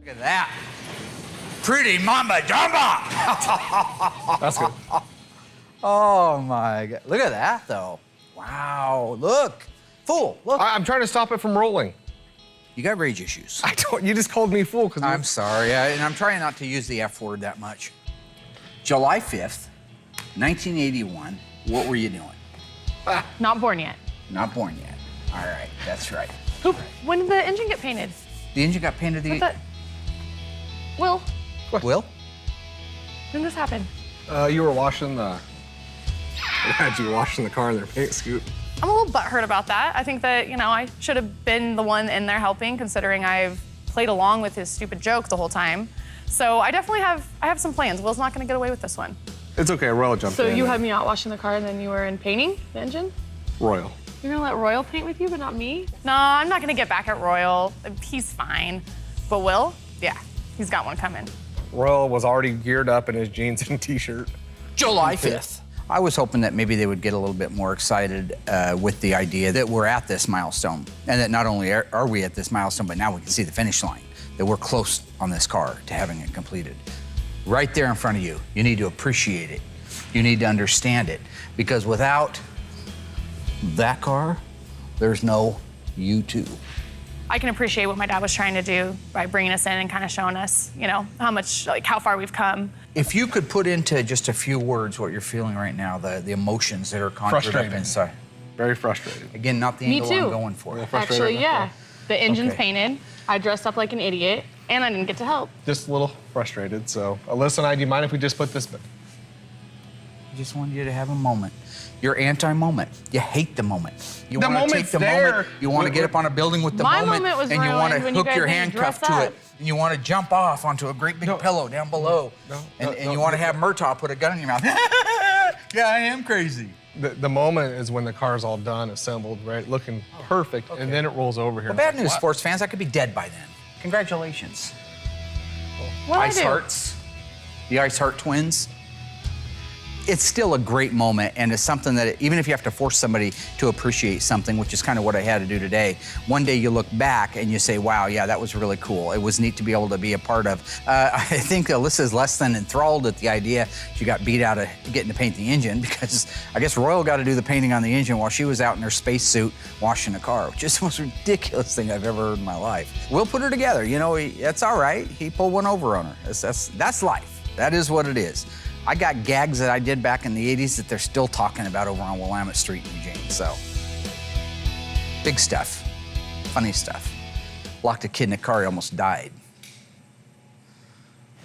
Look at that. Pretty mama jumba. That's good. Oh my God. Look at that though. Wow, look. Fool, look. I'm trying to stop it from rolling. You got rage issues. I don't, you just called me fool because I'm sorry, and I'm trying not to use the F word that much. July 5th, 1981, what were you doing? Not born yet. Not born yet. All right, that's right. When did the engine get painted? The engine got painted Will, Will? when did this happen? You were washing the. Had you washing the car in their paint scoop? I'm a little butthurt about that. I think that, you know, I should have been the one in there helping, considering I've played along with his stupid joke the whole time. So I definitely have some plans. Will's not gonna get away with this one. It's okay, Royal jumped in. So you had me out washing the car and then you were in painting the engine? Royal. You're gonna let Royal paint with you, but not me? No, I'm not gonna get back at Royal. He's fine. But Will, yeah, he's got one coming. Royal was already geared up in his jeans and t-shirt. July 5th. I was hoping that maybe they would get a little bit more excited with the idea that we're at this milestone, and that not only are we at this milestone, but now we can see the finish line, that we're close on this car to having it completed. Right there in front of you. You need to appreciate it. You need to understand it, because without that car, there's no you two. I can appreciate what my dad was trying to do by bringing us in and kind of showing us, you know, how far we've come. If you could put into just a few words what you're feeling right now, the emotions that are conjured up inside. Very frustrated. Again, not the angle I'm going for. Actually, yeah. The engine's Okay. painted. I dressed up like an idiot, and I didn't get to help. Just a little frustrated. So, Alyssa and I, do you mind if we just put this? I just wanted you to have a moment. You're anti-moment. You hate the moment. You The want to take moment's the there. moment. You want to get up on a building with the My moment, moment was and you want to ruined when you hook guys your made me handcuff dress to up. it, and you want to jump off onto a great big pillow down below, and you want to have Murtaugh put a gun in your mouth. Yeah, I am crazy. The moment is when the car's all done, assembled, right, looking perfect, and then it rolls over here. Well, bad news, sports fans. I could be dead by then. Congratulations. What Ice Hearts, the Ice Heart twins. It's still a great moment, and it's something that even if you have to force somebody to appreciate something, which is kind of what I had to do today, one day you look back and you say, wow, yeah, that was really cool. It was neat to be able to be a part of. I think Alyssa's less than enthralled at the idea she got beat out of getting to paint the engine, because I guess Royal got to do the painting on the engine while she was out in her spacesuit washing the car, which is the most ridiculous thing I've ever heard in my life. We'll put her together. You know, that's all right. He pulled one over on her. That's life. That is what it is. I got gags that I did back in the 80s that they're still talking about over on Willamette Street in Eugene, so. Big stuff, funny stuff. Locked a kid in a car, he almost died.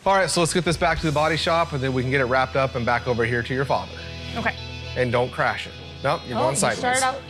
All right, so let's get this back to the body shop, and then we can get it wrapped up and back over here to your father. Okay. And don't crash it. Nope, you're going sideways. Start out.